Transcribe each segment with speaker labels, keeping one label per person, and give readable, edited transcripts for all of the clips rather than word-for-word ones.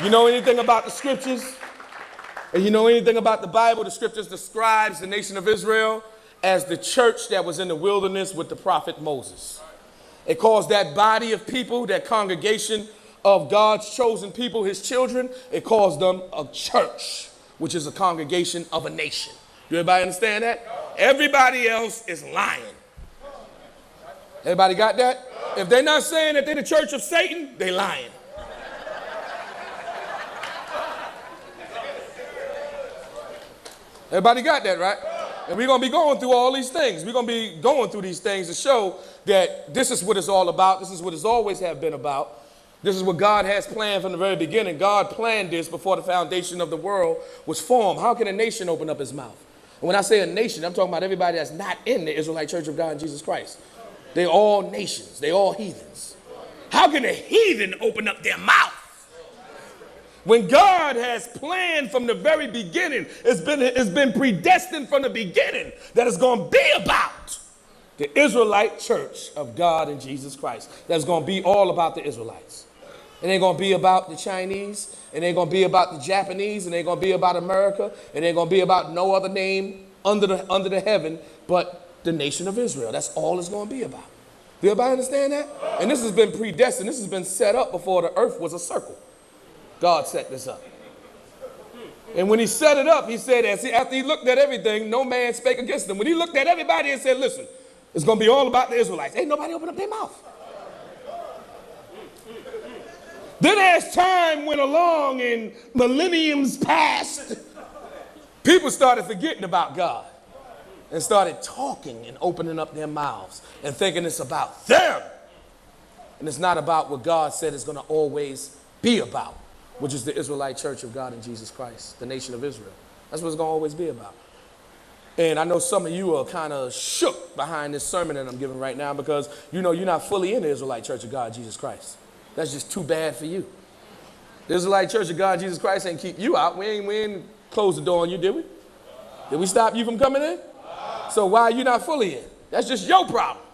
Speaker 1: You know anything about the scriptures? And you know anything about the Bible? The scriptures describes the nation of Israel as the church that was in the wilderness with the prophet Moses. It calls that body of people, that congregation of God's chosen people, his children, it calls them a church, which is a congregation of a nation. Do everybody understand that? Everybody else is lying. Everybody got that? If they're not saying that they're the church of Satan, they lying. Everybody got that, right? And we're going to be going through all these things. We're going to be going through these things to show that this is what it's all about. This is what it's always have been about. This is what God has planned from the very beginning. God planned this before the foundation of the world was formed. How can a nation open up its mouth? And when I say a nation, I'm talking about everybody that's not in the Israelite Church of God in Jesus Christ. They're all nations. They're all heathens. How can a heathen open up their mouth? When God has planned from the very beginning, it's been predestined from the beginning that it's going to be about the Israelite Church of God in Jesus Christ. That's going to be all about the Israelites. It ain't going to be about the Chinese. It ain't going to be about the Japanese. It ain't going to be about America. It ain't going to be about no other name under the heaven but the nation of Israel. That's all it's going to be about. Do everybody understand that? And this has been predestined. This has been set up before the earth was a circle. God set this up. And when he set it up, he said, after he looked at everything, no man spake against them. When he looked at everybody and said, listen, it's going to be all about the Israelites. Ain't nobody opened up their mouth. Then as time went along and millenniums passed, people started forgetting about God and started talking and opening up their mouths and thinking it's about them. And it's not about what God said it's going to always be about, which is the Israelite Church of God in Jesus Christ, the nation of Israel. That's what it's going to always be about. And I know some of you are kind of shook behind this sermon that I'm giving right now because you know you're not fully in the Israelite Church of God in Jesus Christ. That's just too bad for you. The Israelite Church of God in Jesus Christ ain't keep you out. We ain't close the door on you, did we? Did we stop you from coming in? So why are you not fully in? That's just your problem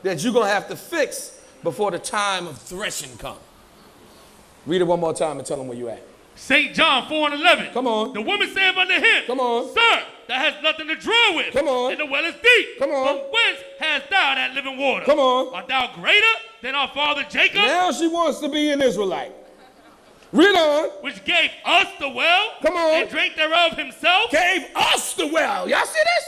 Speaker 1: that you're going to have to fix before the time of threshing comes. Read it one more time and tell them where you at.
Speaker 2: St. John 4:11.
Speaker 1: Come on.
Speaker 2: The woman said unto him,
Speaker 1: Come on.
Speaker 2: Sir, thou hast nothing to draw with.
Speaker 1: Come on.
Speaker 2: And the well is deep.
Speaker 1: Come on.
Speaker 2: From whence hast thou that living water?
Speaker 1: Come on.
Speaker 2: Art thou greater than our father Jacob?
Speaker 1: Now she wants to be an Israelite. Read on.
Speaker 2: Which gave us the well.
Speaker 1: Come on.
Speaker 2: And drank thereof himself.
Speaker 1: Gave us the well. Y'all see this?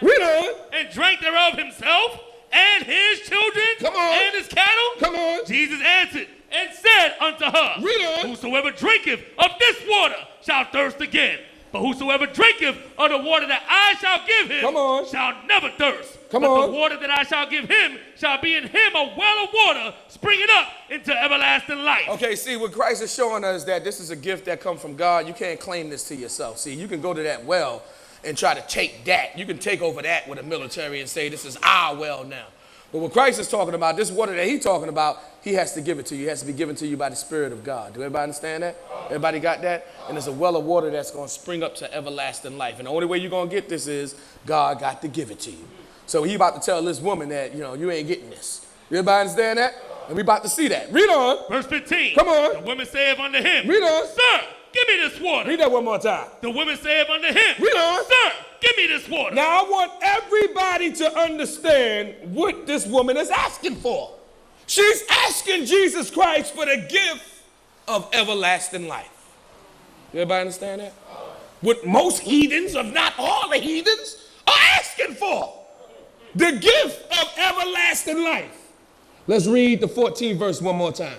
Speaker 1: Read on.
Speaker 2: And drank thereof himself and his children.
Speaker 1: Come on.
Speaker 2: And his cattle.
Speaker 1: Come on.
Speaker 2: Jesus answered and said unto her,
Speaker 1: Read on.
Speaker 2: Whosoever drinketh of this water shall thirst again. But whosoever drinketh of the water that I shall give him
Speaker 1: Come on.
Speaker 2: shall never thirst.
Speaker 1: Come
Speaker 2: but
Speaker 1: on.
Speaker 2: the water that I shall give him shall be in him a well of water springing up into everlasting life.
Speaker 1: Okay, see, what Christ is showing us that this is a gift that comes from God. You can't claim this to yourself. See, you can go to that well and try to take that. You can take over that with a military and say, this is our well now. But what Christ is talking about, this water that he's talking about, he has to give it to you. It has to be given to you by the Spirit of God. Do everybody understand that? Everybody got that? And it's a well of water that's going to spring up to everlasting life. And the only way you're going to get this is God got to give it to you. So he about to tell this woman that, you ain't getting this. Everybody understand that? And we about to see that. Read on.
Speaker 2: Verse 15.
Speaker 1: Come on.
Speaker 2: The woman saith unto him,
Speaker 1: Read on.
Speaker 2: Sir, give me this water.
Speaker 1: Read that one more time.
Speaker 2: The woman saith unto him,
Speaker 1: Read on.
Speaker 2: Sir, give me this water.
Speaker 1: Now I want everybody to understand what this woman is asking for. She's asking Jesus Christ for the gift of everlasting life. Everybody understand that? What most heathens, if not all the heathens, are asking for. The gift of everlasting life. Let's read the 14th verse one more time.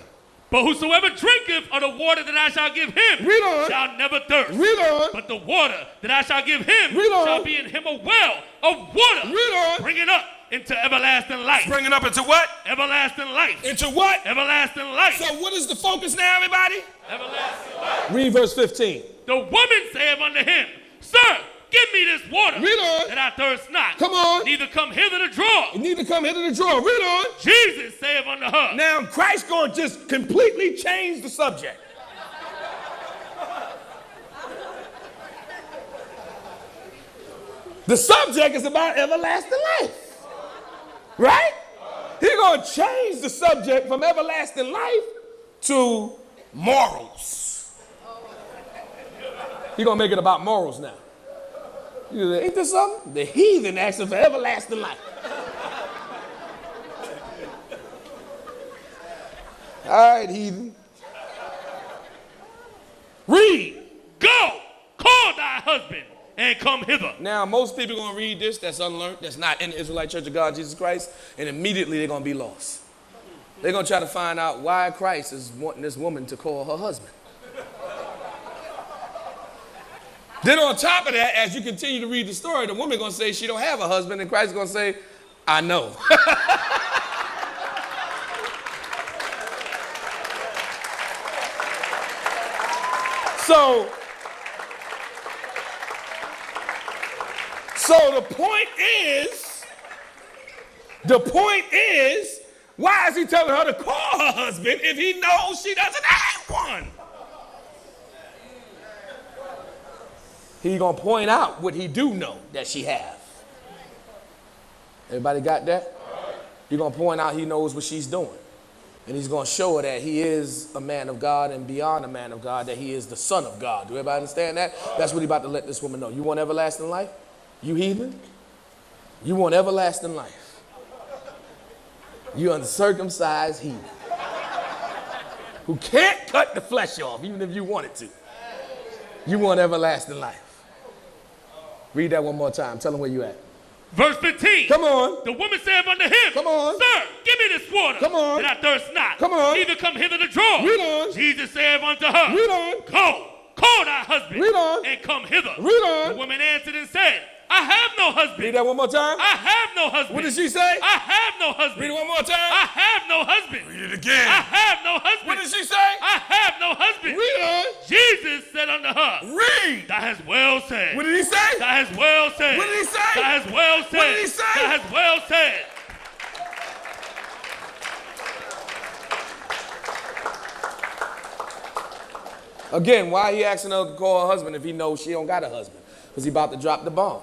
Speaker 2: But whosoever drinketh of the water that I shall give him
Speaker 1: Read on.
Speaker 2: shall never thirst.
Speaker 1: Read on.
Speaker 2: But the water that I shall give him
Speaker 1: Read on.
Speaker 2: shall be in him a well of water.
Speaker 1: Read on.
Speaker 2: Bringing up into everlasting life.
Speaker 1: Bringing up into what?
Speaker 2: Everlasting life.
Speaker 1: Into what?
Speaker 2: Everlasting life.
Speaker 1: So what is the focus now, everybody?
Speaker 2: Everlasting life.
Speaker 1: Read verse 15.
Speaker 2: The woman saith unto him, Sir, give me this water.
Speaker 1: Read on.
Speaker 2: That I thirst not.
Speaker 1: Come on.
Speaker 2: Neither come hither to draw.
Speaker 1: You need to come hither to draw. Read on.
Speaker 2: Jesus saith unto her.
Speaker 1: Now, Christ going to just completely change the subject. The subject is about everlasting life. Right? He's going to change the subject from everlasting life to morals. He's going to make it about morals now. Ain't this something? The heathen asking for everlasting life. All right, heathen.
Speaker 2: Read, go, call thy husband, and come hither.
Speaker 1: Now, most people are going to read this that's unlearned, that's not in the Israelite Church of God, Jesus Christ, and immediately they're going to be lost. They're going to try to find out why Christ is wanting this woman to call her husband. Then on top of that, as you continue to read the story, the woman going to say she don't have a husband, and Christ is going to say, I know. So the point is, why is he telling her to call her husband if he knows she doesn't have one? He's going to point out what he do know that she have. Everybody got that? He's going to point out he knows what she's doing. And he's going to show her that he is a man of God, and beyond a man of God, that he is the Son of God. Do everybody understand that? That's what he's about to let this woman know. You want everlasting life? You heathen? You want everlasting life? You uncircumcised heathen who can't cut the flesh off even if you wanted to. You want everlasting life. Read that one more time. Tell them where you at.
Speaker 2: Verse 15.
Speaker 1: Come on.
Speaker 2: The woman said unto him,
Speaker 1: Come on.
Speaker 2: Sir, give me this water.
Speaker 1: Come on.
Speaker 2: That I thirst not.
Speaker 1: Come on.
Speaker 2: Neither come hither to draw.
Speaker 1: Read on.
Speaker 2: Jesus said unto her,
Speaker 1: Read on.
Speaker 2: Go, call thy husband.
Speaker 1: Read on.
Speaker 2: And come hither.
Speaker 1: Read on.
Speaker 2: The woman answered and said, I have no husband.
Speaker 1: Read that one more time.
Speaker 2: I have no husband.
Speaker 1: What did she say?
Speaker 2: I have no husband.
Speaker 1: Read it one more time.
Speaker 2: I have no husband.
Speaker 1: Read it again.
Speaker 2: I have no husband.
Speaker 1: What did she say?
Speaker 2: I have no husband.
Speaker 1: Read on.
Speaker 2: Jesus said unto her,
Speaker 1: Read.
Speaker 2: Thou hast well said.
Speaker 1: What did he say?
Speaker 2: Thou hast well said.
Speaker 1: What did he say?
Speaker 2: Thou hast well said.
Speaker 1: What did he say?
Speaker 2: Thou hast well said.
Speaker 1: Again, why he asking her to call her husband if he knows she don't got a husband? Because he about to drop the bomb.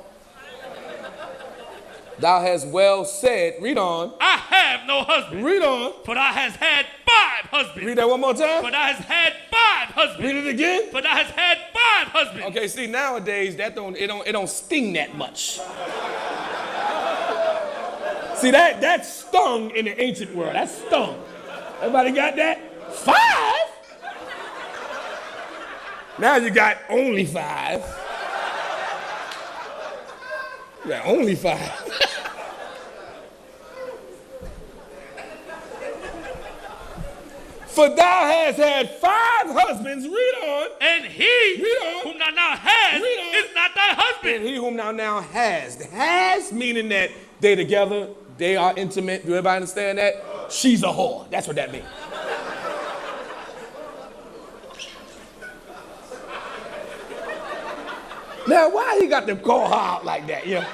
Speaker 1: Thou hast well said. Read on.
Speaker 2: I have no husband.
Speaker 1: Read on.
Speaker 2: For thou hast had 5 husbands.
Speaker 1: Read that one more time.
Speaker 2: For thou hast had 5 husbands.
Speaker 1: Read it again.
Speaker 2: For thou hast had 5 husbands.
Speaker 1: Okay, see, nowadays that don't sting that much. See, that stung in the ancient world. That stung. Everybody got that? 5? Now you got only 5. You got only 5. For thou hast had 5 husbands. Read on.
Speaker 2: And he
Speaker 1: Read on.
Speaker 2: whom thou now hast
Speaker 1: Read on.
Speaker 2: is not thy husband.
Speaker 1: And he whom thou now has. Has meaning that they together, they are intimate. Do everybody understand that? She's a whore. That's what that means. Now, why he got to call her out like that, you know?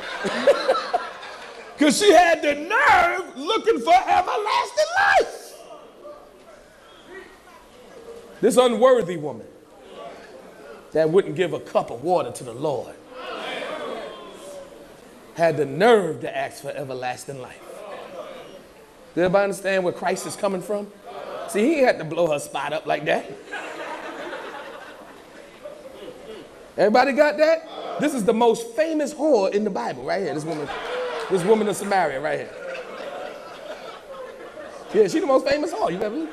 Speaker 1: Because she had the nerve looking for everlasting life. This unworthy woman that wouldn't give a cup of water to the Lord had the nerve to ask for everlasting life. Does everybody understand where Christ is coming from? See, he had to blow her spot up like that. Everybody got that? This is the most famous whore in the Bible right here. This woman of Samaria right here. Yeah, she's the most famous whore. You ever?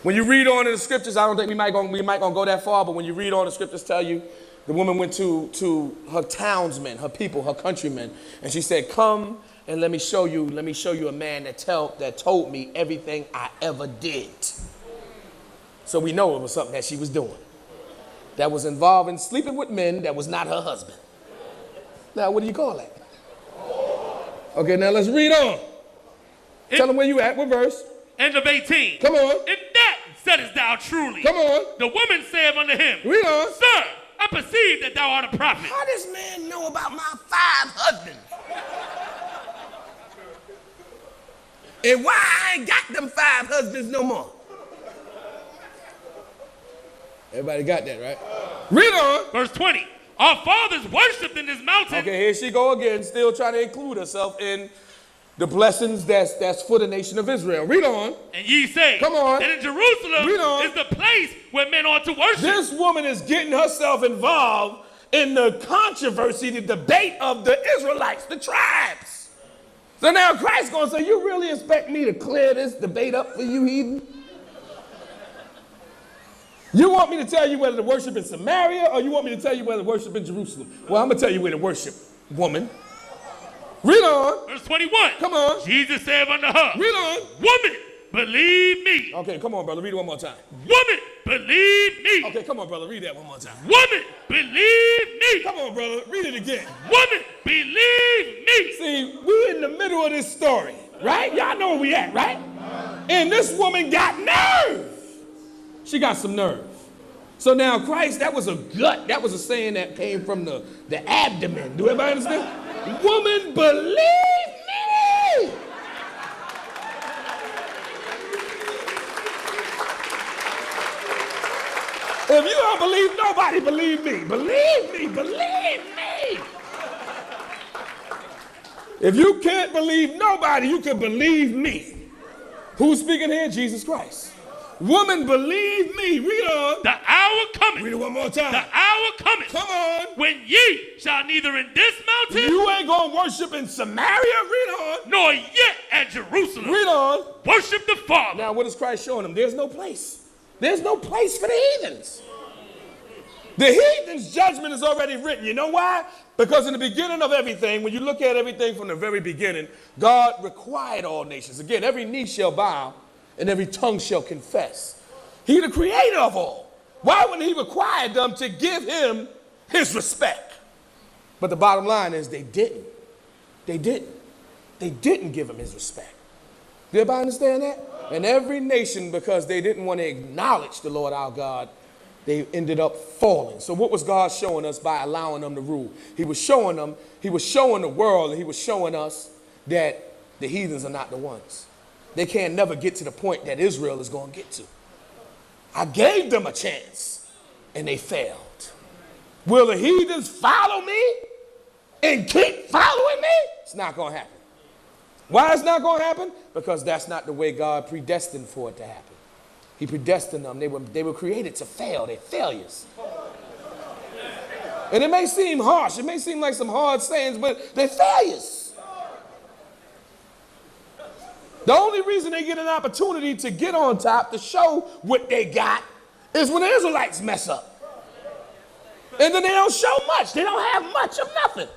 Speaker 1: When you read on in the scriptures, I don't think we might gonna go that far, but when you read on the scriptures tell you, the woman went to her townsmen, her people, her countrymen, and she said, come and let me show you a man that told me everything I ever did. So we know it was something that she was doing that was involved in sleeping with men that was not her husband. Now, what do you call that? Okay, now let's read on. Tell them where you at. What verse?
Speaker 2: End of 18.
Speaker 1: Come on.
Speaker 2: In that saidest thou truly.
Speaker 1: Come on.
Speaker 2: The woman said unto him,
Speaker 1: Read on.
Speaker 2: Sir, I perceive that thou art a prophet.
Speaker 1: How does man know about my 5 husbands? And why I ain't got them 5 husbands no more? Everybody got that, right? Read on.
Speaker 2: Verse 20. Our fathers worshipped in this mountain.
Speaker 1: Okay, here she go again, still trying to include herself in The blessings that's for the nation of Israel. Read on.
Speaker 2: And ye say,
Speaker 1: Come on.
Speaker 2: that in Jerusalem
Speaker 1: Read on.
Speaker 2: is the place where men ought to worship.
Speaker 1: This woman is getting herself involved in the controversy, the debate of the Israelites, the tribes. So now Christ's going to say, you really expect me to clear this debate up for you, heathen? You want me to tell you whether to worship in Samaria, or you want me to tell you whether to worship in Jerusalem? Well, I'm going to tell you where to worship, woman. Read on.
Speaker 2: Verse 21.
Speaker 1: Come on.
Speaker 2: Jesus said unto her,
Speaker 1: Read on.
Speaker 2: woman, believe me.
Speaker 1: Okay, come on, brother. Read it one more time.
Speaker 2: Woman, believe me.
Speaker 1: Okay, come on, brother. Read that one more time.
Speaker 2: Woman, believe me.
Speaker 1: Come on, brother. Read it again.
Speaker 2: Woman, believe me.
Speaker 1: See, we're in the middle of this story, right? Y'all know where we at, right? And this woman got nerve. She got some nerve. So now Christ, that was a gut. That was a saying that came from the abdomen. Do everybody understand? Woman, believe me. If you don't believe nobody, believe me. Believe me, believe me. If you can't believe nobody, you can believe me. Who's speaking here? Jesus Christ. Woman, believe me. Read on.
Speaker 2: The hour cometh.
Speaker 1: Read it one more time.
Speaker 2: The hour cometh.
Speaker 1: Come on.
Speaker 2: When ye shall neither in this mountain
Speaker 1: You ain't going to worship in Samaria. Read on.
Speaker 2: nor yet at Jerusalem
Speaker 1: Read on.
Speaker 2: worship the Father.
Speaker 1: Now, what is Christ showing them? There's no place. There's no place for the heathens. The heathens' judgment is already written. You know why? Because in the beginning of everything, when you look at everything from the very beginning, God required all nations. Again, every knee shall bow and every tongue shall confess. He the creator of all. Why wouldn't he require them to give him his respect? But the bottom line is they didn't. They didn't. They didn't give him his respect. Do everybody understand that? And every nation, because they didn't want to acknowledge the Lord our God, they ended up falling. So what was God showing us by allowing them to rule? He was showing them, he was showing the world, and he was showing us that the heathens are not the ones. They can't never get to the point that Israel is going to get to. I gave them a chance, and they failed. Will the heathens follow me and keep following me? It's not going to happen. Why it's not going to happen? Because that's not the way God predestined for it to happen. He predestined them. They were created to fail. They're failures. And it may seem harsh. It may seem like some hard sayings, but they're failures. The only reason they get an opportunity to get on top, to show what they got, is when the Israelites mess up. And then they don't show much. They don't have much of nothing.